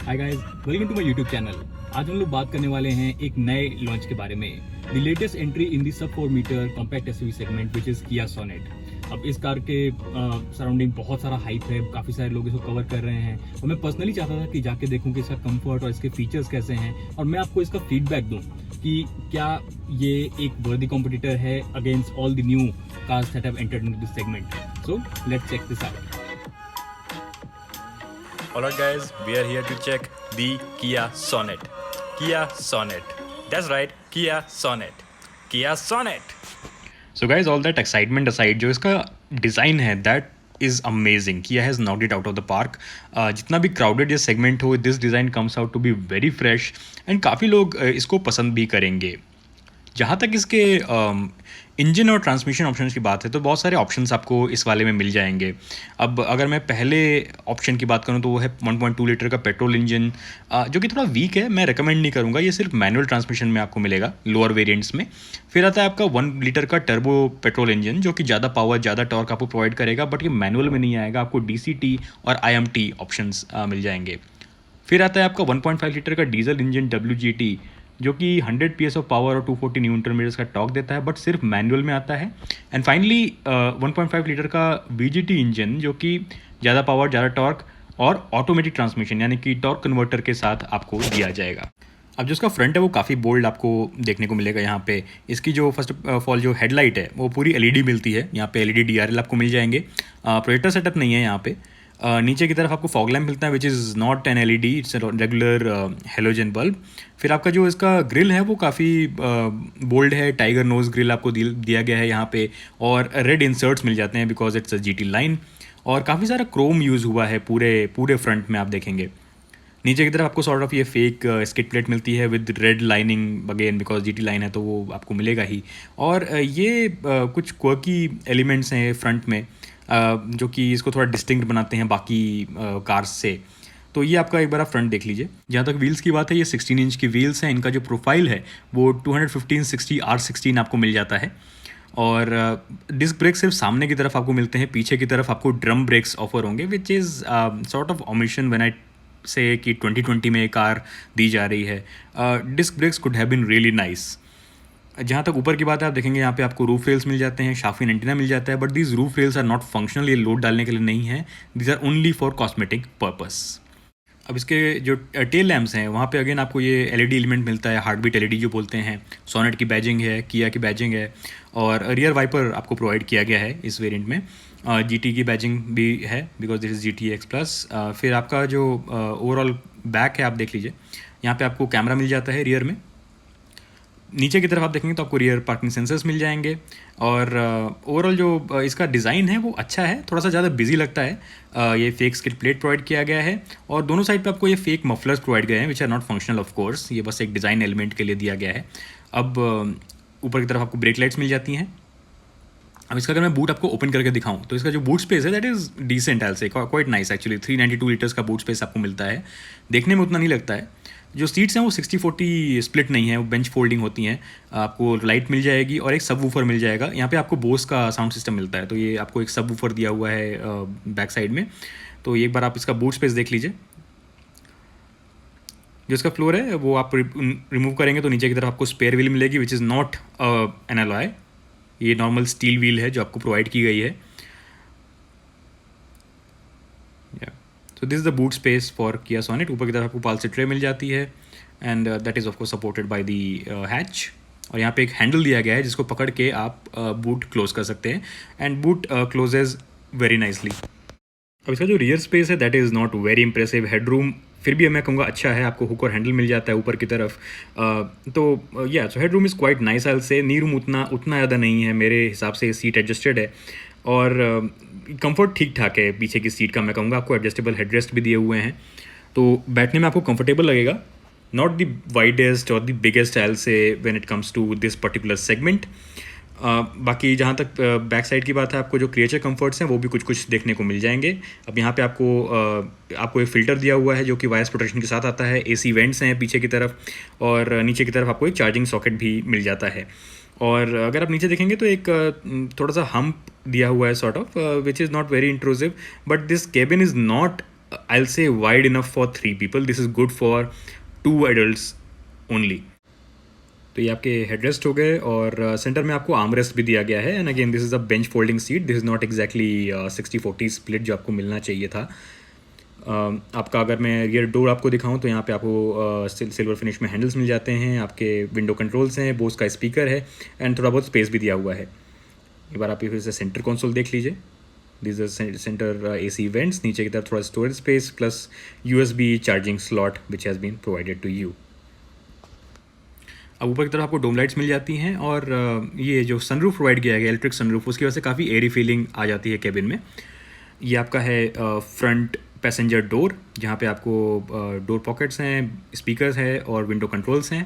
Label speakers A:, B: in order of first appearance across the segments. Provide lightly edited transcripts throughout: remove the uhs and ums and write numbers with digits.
A: Hi guys, welcome to my YouTube channel. आज हम लोग बात करने वाले हैं एक नए लॉन्च के बारे में। The latest entry in the sub 4 metre compact SUV segment which is Kia Sonet. अब इस कार के सराउंडिंग बहुत सारा हाइप है, काफ़ी सारे लोग इसको कवर कर रहे हैं और मैं पर्सनली चाहता था कि जाके देखूं कि इसका कंफर्ट और इसके फीचर्स कैसे हैं और मैं आपको इसका फीडबैक दूं कि क्या ये एक वर्दी कॉम्पिटिटर है against all the new cars that have entered into this segment. So let's check this out.
B: Alright guys, we are here to check the Kia Sonet. Kia Sonet. That's right, Kia Sonet. Kia Sonet. So guys, all that excitement aside, जो इसका design है that is amazing. Kia has knocked it out of the park. जितना भी crowded ये segment हो, this design comes out to be very fresh and काफ़ी लोग इसको पसंद भी करेंगे। जहाँ तक इसके इंजन और ट्रांसमिशन ऑप्शंस की बात है तो बहुत सारे ऑप्शंस आपको इस वाले में मिल जाएंगे। अब अगर मैं पहले ऑप्शन की बात करूँ तो वो है 1.2 लीटर का पेट्रोल इंजन, जो कि थोड़ा वीक है, मैं रिकमेंड नहीं करूँगा। ये सिर्फ मैनुअल ट्रांसमिशन में आपको मिलेगा लोअर वेरिएंट्स में। फिर आता है आपका 1 लीटर का टर्बो पेट्रोल इंजन, जो कि ज़्यादा पावर ज़्यादा टॉर्क आपको प्रोवाइड करेगा, बट ये मैनुअल में नहीं आएगा। आपको DCT और IMT ऑप्शंस मिल जाएंगे। फिर आता है आपका 1.5 लीटर का डीजल इंजन WGT, जो कि 100 PS ऑफ पावर और 240 न्यूटन मीटर्स का टॉर्क देता है, बट सिर्फ मैनुअल में आता है। एंड फाइनली 1.5 लीटर का VGT इंजन, जो कि ज़्यादा पावर ज़्यादा टॉर्क और ऑटोमेटिक ट्रांसमिशन यानी कि टॉर्क कन्वर्टर के साथ आपको दिया जाएगा। अब जो इसका फ्रंट है वो काफ़ी बोल्ड आपको देखने को मिलेगा। यहाँ पे इसकी जो फर्स्ट ऑफ ऑल जो हेडलाइट है वो पूरी LED मिलती है। यहाँ पे LED DRL आपको मिल जाएंगे। प्रोजेक्टर सेटअप नहीं है यहाँ पे। नीचे की तरफ आपको फॉग लैम्प मिलता है which is not an LED, it's regular halogen bulb. फिर आपका जो इसका ग्रिल है वो काफ़ी बोल्ड है, टाइगर नोज ग्रिल आपको दिया गया है यहाँ पे, और रेड इंसर्ट्स मिल जाते हैं because it's a GT line, और काफ़ी सारा क्रोम यूज़ हुआ है पूरे फ्रंट में आप देखेंगे। नीचे की तरफ आपको सॉर्ट ऑफ ये फेक स्किट प्लेट मिलती है with red lining, again because GT line है तो वो आपको मिलेगा ही। और ये कुछ क्वर्की एलिमेंट्स हैं फ्रंट में जो कि इसको थोड़ा डिस्टिंक्ट बनाते हैं बाकी कार्स से। तो ये आपका एक बार आप फ्रंट देख लीजिए। जहाँ तक व्हील्स की बात है, ये 16 इंच की व्हील्स हैं। इनका जो प्रोफाइल है वो 215/60 R16 आपको मिल जाता है। और डिस्क ब्रेक सिर्फ सामने की तरफ आपको मिलते हैं, पीछे की तरफ आपको ड्रम ब्रेक्स ऑफर होंगे, which is sort of omission when I say कि 2020 में कार दी जा रही है। Disc brakes could have been really nice. जहाँ तक ऊपर की बात है, आप देखेंगे यहाँ पे आपको रूफ रेल्स मिल जाते हैं, शाफिन एंटीना मिल जाता है, but these roof rails are not functional. ये लोड डालने के लिए नहीं है, these are only for cosmetic purpose. अब इसके जो टेल लैम्प्स हैं वहाँ पे अगेन आपको ये LED एलिमेंट मिलता है, हार्ट बीट LED जो बोलते हैं। सोनेट की बैजिंग है, किया की बैजिंग है, और रियर वाइपर आपको प्रोवाइड किया गया है इस वेरिएंट में। GT की बैजिंग भी है बिकॉज दिस इज़ GTX+। फिर आपका जो ओवरऑल बैक है आप देख लीजिए, यहाँ पे आपको कैमरा मिल जाता है रियर में। नीचे की तरफ आप देखेंगे तो आपको रियर पार्किंग सेंसर्स मिल जाएंगे, और ओवरऑल जो इसका डिज़ाइन है वो अच्छा है, थोड़ा सा ज़्यादा बिजी लगता है। ये फेक स्किट प्लेट प्रोवाइड किया गया है, और दोनों साइड पे आपको ये फेक मफलर्स प्रोवाइड गए हैं which are not functional of course, ये बस एक डिज़ाइन एलिमेंट के लिए दिया गया है। अब ऊपर की तरफ आपको ब्रेक लाइट्स मिल जाती हैं। अब इसका अगर मैं बूट आपको ओपन करके दिखाऊं तो इसका जो बूट स्पेस है दैट इज़ डिसेंट, आई से क्वाइट नाइस एक्चुअली। 392 लीटर्स का बूट स्पेस आपको मिलता है, देखने में उतना नहीं लगता है। जो सीट्स हैं वो 60-40 स्प्लिट नहीं है, वो बेंच फोल्डिंग होती हैं। आपको लाइट मिल जाएगी और एक सब वूफर मिल जाएगा। यहाँ पे आपको बोस का साउंड सिस्टम मिलता है, तो ये आपको एक सब वूफर दिया हुआ है बैक साइड में। तो एक बार आप इसका बूट स्पेस देख लीजिए। जो इसका फ्लोर है वो आप रिमूव करेंगे तो नीचे की तरफ आपको स्पेयर व्हील मिलेगी which is not an alloy, ये नॉर्मल स्टील व्हील है जो आपको प्रोवाइड की गई है। So this is the boot space for Kia Sonet। ऊपर की तरफ आपको पाल से ट्रे मिल जाती है, and that is of course supported by the hatch. और यहाँ पे एक हैंडल दिया गया है जिसको पकड़ के आप बूट क्लोज कर सकते हैं, and boot closes very nicely. अब इसका जो रियर स्पेस है that is not very impressive. Headroom फिर भी मैं कहूँगा अच्छा है, आपको हुक और हैंडल मिल जाता है ऊपर की तरफ। तो या सो हेडरूम इज़ क्वाइट नाइस। आई से नी रूम उतना ज़्यादा नहीं है मेरे हिसाब से, सीट एडजस्टेड है, और कंफर्ट ठीक ठाक है पीछे की सीट का। मैं कहूँगा आपको एडजस्टेबल हेडरेस्ट भी दिए हुए हैं, तो बैठने में आपको कंफर्टेबल लगेगा। नॉट द वाइडेस्ट और the biggest I say when it comes to this particular segment. बाकी जहाँ तक बैक साइड की बात है, आपको जो क्रिएचर कंफर्ट्स हैं वो भी कुछ कुछ देखने को मिल जाएंगे। अब यहाँ पे आपको एक फ़िल्टर दिया हुआ है जो कि वायर्स प्रोटेक्शन के साथ आता है। एसी वेंट्स हैं पीछे की तरफ, और नीचे की तरफ आपको एक चार्जिंग सॉकेट भी मिल जाता है। और अगर आप नीचे देखेंगे तो एक थोड़ा सा हम्प दिया हुआ है sort of, which is not very intrusive, but this cabin is not, I will से, wide enough for 3 people. This is good for 2 adults only. तो ये आपके हेडरेस्ट हो गए, और सेंटर में आपको आर्मरेस्ट भी दिया गया है। And again this is a bench folding seat. This is not exactly 60-40 split जो आपको मिलना चाहिए था। आपका अगर मैं रियर डोर आपको दिखाऊं तो यहाँ पे आपको सिल्वर फिनिश में हैंडल्स मिल जाते हैं। आपके विंडो कंट्रोल्स हैं, बोस का स्पीकर है, एंड थोड़ा बहुत स्पेस भी दिया हुआ है। एक बार आप फिर से सेंटर कंसोल देख लीजिए। This is centre AC vents, नीचे की तरफ थोड़ा storage space plus USB charging slot which has been provided to you. अब ऊपर की तरफ आपको डोम लाइट्स मिल जाती हैं, और ये जो सनरूफ प्रोवाइड किया गया है, इलेक्ट्रिक सनरूफ, उसकी वजह से काफ़ी एयरी फीलिंग आ जाती है केबिन में। ये आपका है फ्रंट पैसेंजर डोर, जहाँ पे आपको डोर पॉकेट्स हैं, स्पीकर्स है और विंडो कंट्रोल्स हैं।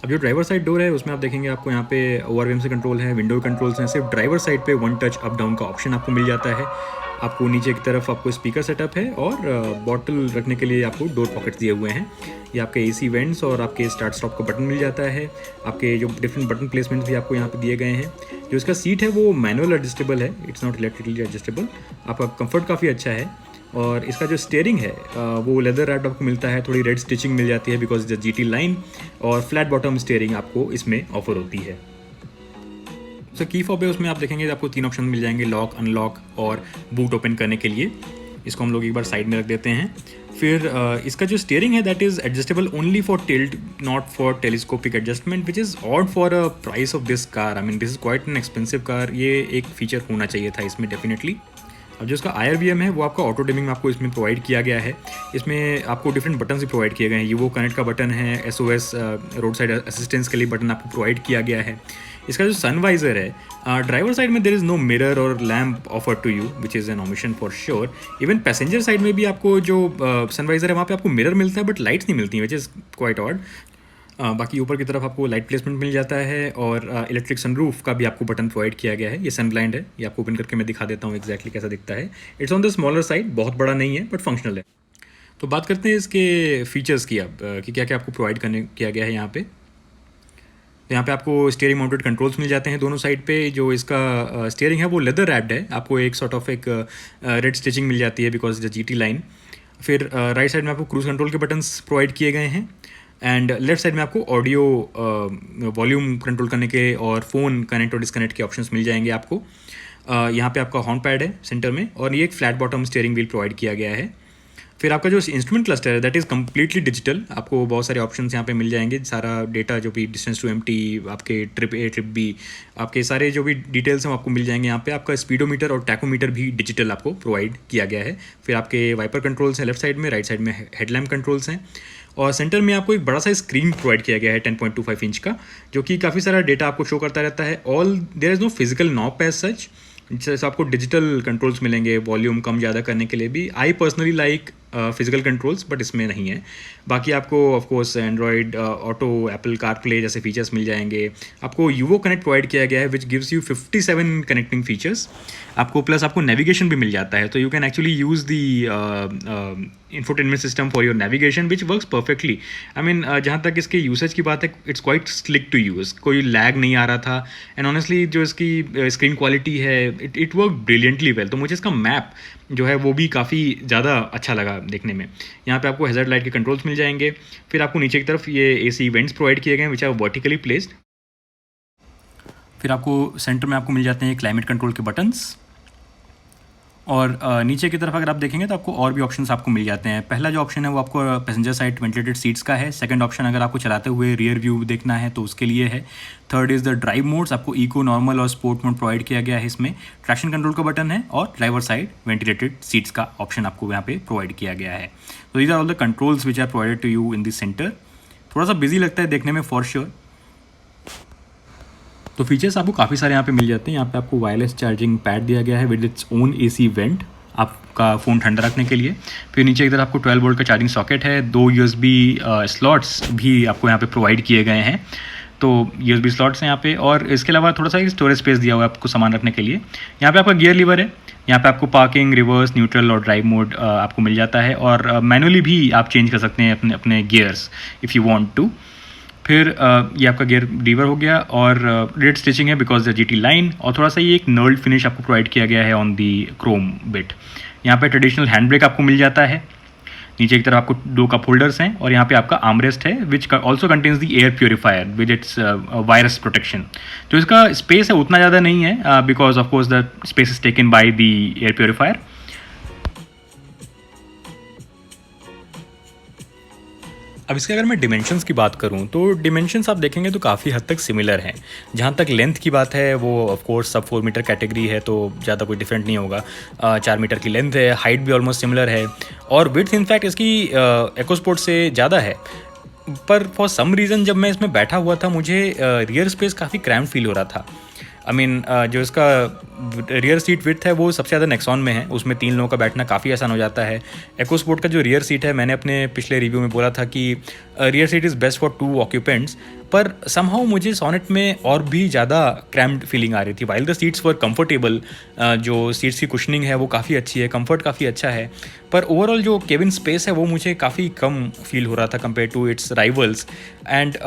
B: अब जो ड्राइवर साइड डोर है उसमें आप देखेंगे आपको यहाँ पे ORVM से कंट्रोल है, विंडो कंट्रोल्स हैं। सिर्फ ड्राइवर साइड पे 1 टच अप डाउन का ऑप्शन आपको मिल जाता है। आपको नीचे की तरफ आपको स्पीकर सेटअप है, और बॉटल रखने के लिए आपको डोर पॉकेट्स दिए हुए हैं। ये आपके AC वेंट्स और आपके स्टार्ट स्टॉप का बटन मिल जाता है। आपके जो डिफरेंट बटन प्लेसमेंट्स भी आपको यहाँ पे दिए गए हैं। जो इसका सीट है वो मैनुअल एडजस्टेबल है, इट्स नॉट इलेक्ट्रिकली एडजस्टेबल। आपका कंफर्ट काफ़ी अच्छा है, और इसका जो स्टीयरिंग है वो लेदर रैप्ड आपको मिलता है। थोड़ी रेड स्टिचिंग मिल जाती है बिकॉज द GT लाइन, और फ्लैट बॉटम स्टीयरिंग आपको इसमें ऑफर होती है। सो की फॉब है, उसमें आप देखेंगे आपको 3 ऑप्शन मिल जाएंगे, लॉक, अनलॉक और बूट ओपन करने के लिए। इसको हम लोग एक बार साइड में रख देते हैं। फिर इसका जो स्टीयरिंग है that is adjustable only for tilt, not for telescopic adjustment, which is odd for a price of this car. I mean this is quite an expensive car. ये एक फीचर होना चाहिए था इसमें डेफिनेटली। अब जो इसका IRVM है वो आपका ऑटो डिमिंग आपको इसमें प्रोवाइड किया गया है। इसमें आपको डिफरेंट बटन भी प्रोवाइड किए गए हैं। यूवो कनेक्ट का बटन है, SOS रोड साइड असिस्टेंस के लिए बटन आपको प्रोवाइड किया गया है। इसका जो सनवाइजर है, ड्राइवर साइड में देयर इज़ नो मिरर और lamp offer to you, which is an omission for sure. Even passenger side में भी आपको जो सनवाइजर है वहाँ पे आपको मिरर मिलता है, बट लाइट्स नहीं मिलती, विच इज़ क्वाइट ऑड। बाकी ऊपर की तरफ आपको लाइट प्लेसमेंट मिल जाता है, और इलेक्ट्रिक सनरूफ का भी आपको बटन प्रोवाइड किया गया है। ये सन ब्लाइंड है, ये आपको ओपन करके मैं दिखा देता हूँ एग्जैक्टली कैसा दिखता है। It's on the smaller side, बहुत बड़ा नहीं है बट फंक्शनल है। तो बात करते हैं इसके फीचर्स की अब, कि क्या क्या आपको प्रोवाइड किया गया है यहाँ पे। तो यहाँ पे आपको स्टीयरिंग माउंटेड कंट्रोल्स मिल जाते हैं दोनों साइड पे। जो इसका स्टीयरिंग है वो लेदर रैप्ड है। आपको एक सॉर्ट ऑफ एक रेड स्टिचिंग मिल जाती है बिकॉज द GT लाइन। फिर राइट साइड में आपको क्रूज कंट्रोल के बटन्स प्रोवाइड किए गए हैं, एंड लेफ्ट साइड में आपको ऑडियो वॉल्यूम कंट्रोल करने के और फ़ोन कनेक्ट और डिस्कनेक्ट के ऑप्शंस मिल जाएंगे आपको। यहाँ पे आपका हॉर्न पैड है सेंटर में, और ये एक flat bottom steering wheel provide किया गया है। फिर आपका जो इंस्ट्रूमेंट क्लस्टर है दैट इज़ कम्प्लीटली डिजिटल। आपको बहुत सारे ऑप्शंस यहाँ पे मिल जाएंगे। सारा डेटा जो भी डिस्टेंस टू एम्प्टी, आपके ट्रिप A ट्रिप B, आपके सारे जो भी डिटेल्स हैं वो आपको मिल जाएंगे यहाँ पे। आपका स्पीडोमीटर और टैकोमीटर भी डिजिटल आपको प्रोवाइड किया गया है। फिर आपके वाइपर कंट्रोल्स हैं लेफ्ट साइड में, राइट साइड में हेडलैम्प कंट्रोल्स हैं, और सेंटर में आपको एक बड़ा सा स्क्रीन प्रोवाइड किया गया है 10.25 इंच का, जो कि काफ़ी सारा डेटा आपको शो करता रहता है। All there is no physical knob as such, जैसे आपको डिजिटल कंट्रोल्स मिलेंगे वॉल्यूम कम ज़्यादा करने के लिए भी। I personally like physical controls, but इसमें नहीं है। बाकी आपको of course Android Auto, Apple CarPlay जैसे फीचर्स मिल जाएंगे। आपको यूवो कनेक्ट प्रोवाइड किया गया है which gives you 57 connecting features आपको, प्लस आपको नेविगेशन भी मिल जाता है। तो you can actually use the infotainment system for your navigation which works perfectly. I mean जहाँ तक इसके यूसेज की बात है, it's quite slick to use, कोई लैग नहीं आ रहा था। एंड ऑनेस्टली जो इसकी स्क्रीन क्वालिटी है इट वर्क ब्रिलियंटली वेल। तो मुझे इसका मैप जो है वो भी काफ़ी ज़्यादा अच्छा लगा देखने में। यहाँ पे आपको हैज़र्ड लाइट के कंट्रोल्स मिल जाएंगे। फिर आपको नीचे की तरफ ये AC वेंट्स प्रोवाइड किए गए हैं विच आर वर्टिकली प्लेस्ड। फिर आपको सेंटर में आपको मिल जाते हैं क्लाइमेट कंट्रोल के बटन्स, और नीचे की तरफ अगर आप देखेंगे तो आपको और भी ऑप्शंस आपको मिल जाते हैं। पहला जो ऑप्शन है वो आपको पैसेंजर साइड वेंटिलेटेड सीट्स का है। सेकंड ऑप्शन अगर आपको चलाते हुए रियर व्यू देखना है तो उसके लिए है। Third is the drive modes, आपको इको, नॉर्मल और स्पोर्ट मोड प्रोवाइड किया गया है इसमें। ट्रैक्शन कंट्रोल का बटन है, और ड्राइवर साइड वेंटिलेटेड सीट्स का ऑप्शन आपको यहाँ पे प्रोवाइड किया गया है। तो these are all the controls which are provided to you in this centre. थोड़ा सा बिजी लगता है देखने में फॉर श्योर। तो फीचर्स आपको काफ़ी सारे यहाँ पे मिल जाते हैं। यहाँ पे आपको वायरलेस चार्जिंग पैड दिया गया है with its own AC went, आपका फ़ोन ठंडा रखने के लिए। फिर नीचे इधर आपको 12 वोल्ट का चार्जिंग सॉकेट है। 2 USB स्लॉट्स भी आपको यहाँ पे प्रोवाइड किए गए हैं। तो USB स्लॉट्स हैं यहाँ पे, और इसके अलावा थोड़ा सा स्टोरेज स्पेस दिया हुआ है आपको सामान रखने के लिए। यहाँ पे आपका गियर लीवर है, यहाँ पे आपको पार्किंग, रिवर्स, न्यूट्रल और ड्राइव मोड आपको मिल जाता है, और मैनुअली भी आप चेंज कर सकते हैं अपने अपने gears if you want to. फिर ये आपका गियर लीवर हो गया, और रेड स्टिचिंग है बिकॉज द GT लाइन, और थोड़ा सा ये एक नर्ल्ड फिनिश आपको प्रोवाइड किया गया है ऑन दी क्रोम बिट। यहाँ पे ट्रेडिशनल हैंड ब्रेक आपको मिल जाता है, नीचे की तरफ आपको 2 कप होल्डर्स हैं, और यहाँ पे आपका आर्मरेस्ट है which also contains the air purifier with its virus protection. तो इसका स्पेस है उतना ज़्यादा नहीं है because of course the space is taken by the air purifier. अब इसके अगर मैं डिमेंशंस की बात करूं तो डिमेंशंस आप देखेंगे तो काफ़ी हद तक सिमिलर हैं। जहां तक लेंथ की बात है वो ऑफ कोर्स सब 4 मीटर कैटेगरी है, तो ज़्यादा कोई डिफरेंट नहीं होगा। 4 मीटर की लेंथ है, हाइट भी ऑलमोस्ट सिमिलर है, और विड्थ इनफैक्ट इसकी EcoSport से ज़्यादा है। पर फॉर सम रीज़न जब मैं इसमें बैठा हुआ था मुझे रियर स्पेस काफ़ी क्रैम्प फील हो रहा था। आई मीन जो इसका रियर सीट विड्थ है वो सबसे ज़्यादा नेक्सॉन में है, उसमें 3 लोगों का बैठना काफ़ी आसान हो जाता है। EcoSport का जो रियर सीट है, मैंने अपने पिछले रिव्यू में बोला था कि rear seat is best for 2 occupants, पर समहाउ मुझे सोनेट में और भी ज़्यादा क्रैम्प्ड फीलिंग आ रही थी। While the seats were comfortable, जो सीट्स की कुशनिंग है वो काफ़ी अच्छी है, कंफर्ट काफ़ी अच्छा है, पर ओवरऑल जो केबिन स्पेस है वो मुझे काफ़ी कम फील हो रहा था compare to its rivals. And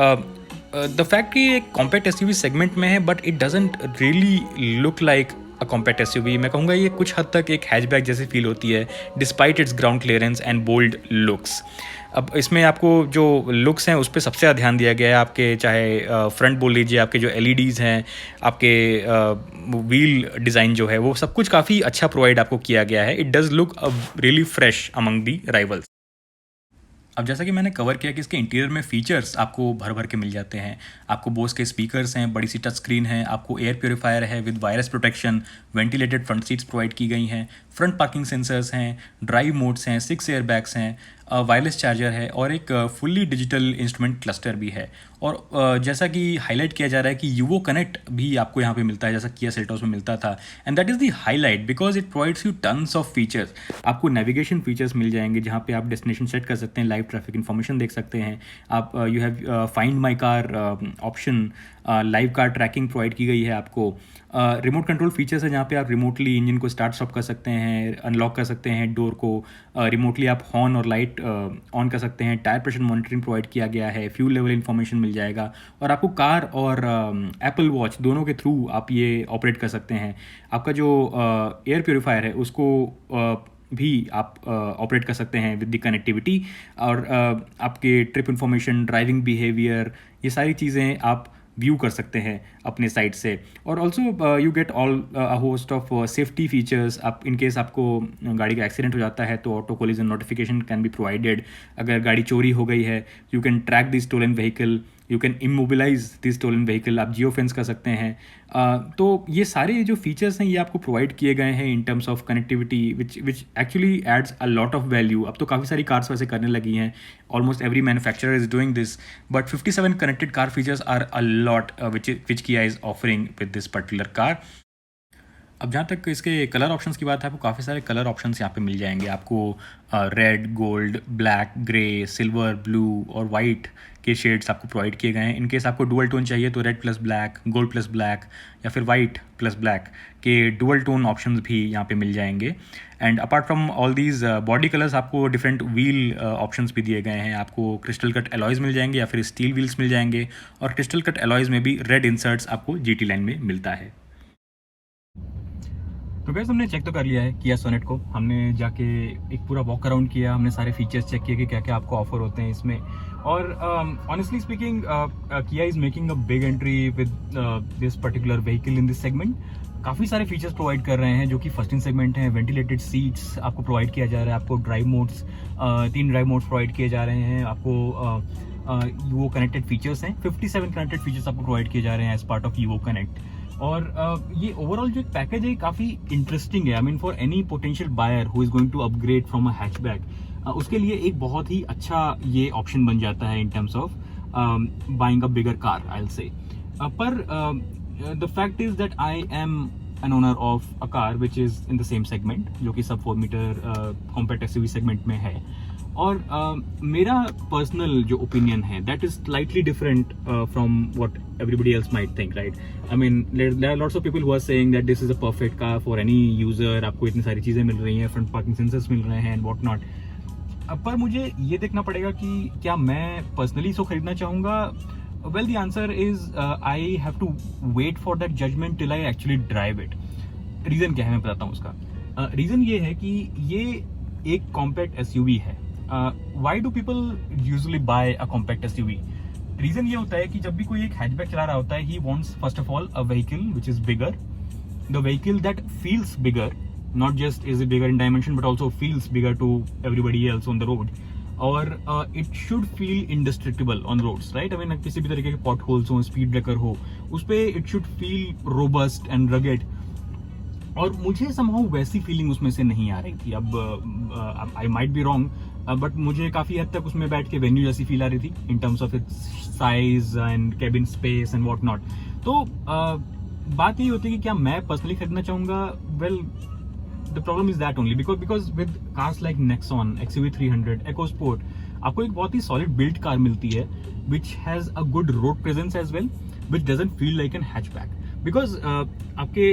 B: the fact कि एक कॉम्पैक्ट SUV सेगमेंट में है, but it doesn't really look like a compact SUV। मैं कहूँगा ये कुछ हद तक एक हैचबैक जैसी फील होती है despite its ground clearance and bold looks. अब इसमें आपको जो लुक्स हैं उस पर सबसे ज़्यादा ध्यान दिया गया है, आपके चाहे फ्रंट बोल लीजिए, आपके जो LEDs हैं, आपके व्हील डिज़ाइन जो है वो सब कुछ काफ़ी अच्छा प्रोवाइड आपको किया गया है। It does look really fresh among the rivals. अब जैसा कि मैंने कवर किया कि इसके इंटीरियर में फीचर्स आपको भर भर के मिल जाते हैं। आपको बोस के स्पीकर्स हैं, बड़ी सी टच स्क्रीन है, आपको एयर प्योरीफायर है with virus protection, ventilated front seats provide की गई हैं, फ्रंट पार्किंग सेंसर्स हैं, ड्राइव मोड्स हैं, 6 एयर बैग्स हैं, वायरलेस चार्जर है, और एक फुल्ली डिजिटल इंस्ट्रूमेंट क्लस्टर भी है। और जैसा कि हाईलाइट किया जा रहा है कि यूवो कनेक्ट भी आपको यहाँ पे मिलता है, जैसा किया सेल्टोस में मिलता था, and that is the highlight because it provides you tons of features. आपको नेविगेशन फीचर्स मिल जाएंगे जहाँ पे आप डेस्टिनेशन सेट कर सकते हैं, लाइव ट्रैफिक इन्फॉर्मेशन देख सकते हैं, आप you have find my car option, live car tracking provide की गई है आपको। रिमोट कंट्रोल फीचर्स है जहाँ पे आप रिमोटली इंजन को स्टार्ट स्टॉप कर सकते हैं, अनलॉक कर सकते हैं डोर को, रिमोटली आप हॉर्न और लाइट ऑन कर सकते हैं, टायर प्रेशर मॉनिटरिंग प्रोवाइड किया गया है, फ्यूल लेवल इन्फॉर्मेशन मिल जाएगा, और आपको कार और एप्पल वॉच दोनों के थ्रू आप ये ऑपरेट कर सकते हैं। आपका जो एयर प्योरीफायर है उसको भी आप ऑपरेट कर सकते हैं विद द कनेक्टिविटी, और आपके ट्रिप इन्फॉर्मेशन, ड्राइविंग बिहेवियर, ये सारी चीज़ें आप व्यू कर सकते हैं अपने साइट से। और also you get all a host of safety features. आप इन केस आपको गाड़ी का एक्सीडेंट हो जाता है तो auto collision notification can be provided. अगर गाड़ी चोरी हो गई है you can track the stolen vehicle, you can immobilise the stolen vehicle, आप जियो फेंस कर सकते हैं। तो ये सारे जो फीचर्स हैं ये आपको प्रोवाइड किए गए हैं in terms of connectivity which actually adds a lot of value. अब तो काफ़ी सारी कार्स वैसे करने लगी हैं, almost every manufacturer is doing this, but 57 connected car features are a lot which Kia is offering with this particular car. अब जहाँ तक इसके कलर ऑप्शंस की बात है, आपको काफ़ी सारे कलर ऑप्शंस यहाँ पे मिल जाएंगे। आपको red, gold, black, grey, silver, blue और वाइट के शेड्स आपको प्रोवाइड किए गए हैं। इनकेस आपको डुअल टोन चाहिए तो red plus black, gold plus black या फिर वाइट प्लस ब्लैक के डुअल टोन ऑप्शंस भी यहाँ पे मिल जाएंगे। And apart from all these body colours आपको डिफरेंट व्हील ऑप्शंस भी दिए गए हैं। आपको क्रिस्टल कट एलॉयज़ मिल जाएंगे या फिर स्टील व्हील्स मिल जाएंगे, और क्रिस्टल कट एलॉयज़ में भी रेड इंसर्ट्स आपको GT लाइन में मिलता है। तो गाइस हमने चेक तो कर लिया है किया सोनेट को, हमने जाके एक पूरा वॉक अराउंड किया, हमने सारे फीचर्स चेक किए कि क्या क्या आपको ऑफर होते हैं इसमें। और ऑनेस्टली स्पीकिंग किया is making a big entry with this particular vehicle in this segment. काफ़ी सारे फीचर्स प्रोवाइड कर रहे हैं जो कि फर्स्ट इन सेगमेंट हैं। वेंटिलेटेड सीट्स आपको प्रोवाइड किया जा रहा है, आपको drive modes 3 drive modes provide किए जा रहे हैं, आपको वो कनेक्टेड फीचर्स हैं, 57 कनेक्टेड फीचर्स आपको प्रोवाइड किए जा रहे हैं as part of UVO connect. और ये ओवरऑल जो पैकेज है काफ़ी इंटरेस्टिंग है। I mean for any potential buyer who is going to upgrade from a hatchback, उसके लिए एक बहुत ही अच्छा ये ऑप्शन बन जाता है in terms of buying a bigger car I will say. पर the fact is that I am an owner of a car which is in the same segment, जो कि सब 4 मीटर कॉम्पैक्ट SUV सेगमेंट में है।
A: और मेरा personal जो opinion है that is slightly different from what everybody else might think, right? I mean there are lots of people who are saying that this is a perfect car for any user, आपको इतनी सारी चीजें मिल रही हैं, front parking sensors मिल रहे हैं and what not. पर मुझे ये देखना पड़ेगा कि क्या मैं पर्सनली इसको खरीदना चाहूंगा। Well the answer is I have to wait for that judgement till I actually drive it. Reason क्या है मैं बताता हूँ उसका। रीजन ये है कि ये एक कॉम्पैक्ट एसयूवी है। Why do people usually buy a compact SUV? Reason ये होता है कि जब भी कोई एक हैचबैक चला रहा होता है, he wants first of all a vehicle which is bigger, the vehicle that feels bigger, not just is it bigger in dimension but also feels bigger to everybody else on the road, or it should feel indestructible on roads, right? I mean किसी भी तरीके के pot holes हो, speed breaker हो, उस पे it should feel robust and rugged, और मुझे somehow वैसी फीलिंग उसमें से नहीं आ रही थी। अब I might be wrong, but मुझे काफी हद तक उसमें बैठ के वेन्यू जैसी फील आ रही थी इन terms of its size and cabin space and what not. तो बात ये होती है कि क्या मैं पर्सनली खरीदना चाहूंगा? Well, the problem is that only because with cars like Nexon, XUV 300, EcoSport, आपको एक बहुत ही solid built car मिलती है which has a good road presence as well, which doesn't feel like an hatchback. Because आपके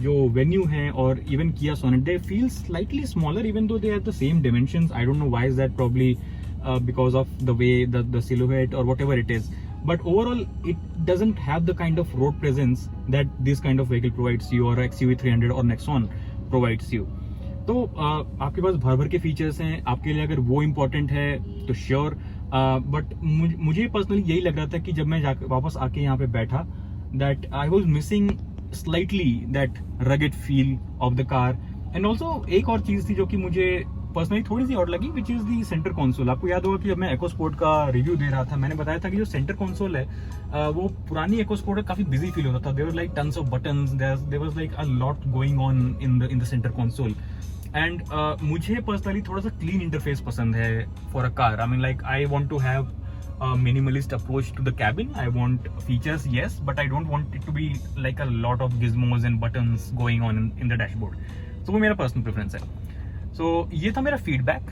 A: जो venue हैं और even Kia Sonet, they feel slightly smaller even though they have the same dimensions. I don't know why is that, probably because of the way the silhouette or whatever it is. But overall, it doesn't have the kind of road presence that this kind of vehicle provides you, or XUV 300 or Nexon provides you. तो आपके पास भर भर के features हैं, आपके लिए अगर वो इम्पोर्टेंट है तो श्योर। बट मुझे पर्सनली यही लग रहा था कि जब मैं वापस आके यहाँ पे बैठा, that I was missing slightly that rugged feel of the car. And also एक और चीज थी जो कि मुझे पर्सनली थोड़ी सी और लगी, which is the centre console. आपको याद होगा कि जब मैं EcoSport का रिव्यू दे रहा था, मैंने बताया था कि जो सेंटर कंसोल है वो पुरानी EcoSport में काफी बिजी फील होता था। There was like tons of buttons, there was like a lot going on in the centre console. And मुझे पर्सनली थोड़ा सा क्लीन इंटरफेस पसंद है for a car. I mean like I want to have a minimalist approach to the cabin. I want features, yes, but I don't want it to be like a lot of gizmos and buttons going on in the dashboard. So वो मेरा personal preference है। So ये था मेरा feedback.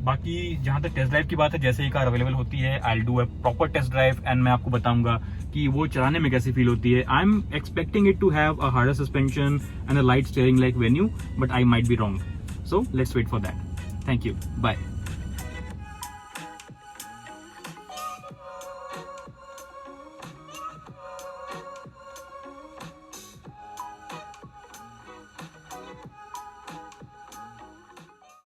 A: बाकी जहाँ तक test drive की बात है, जैसे ये कार अवेलेबल होती है, I'll do a proper test drive and मैं आपको बताऊंगा कि वो चलाने में कैसी फील होती है। I'm expecting it to have a harder suspension and a light steering like Venue, but I might be wrong. So let's wait for that. Thank you. Bye.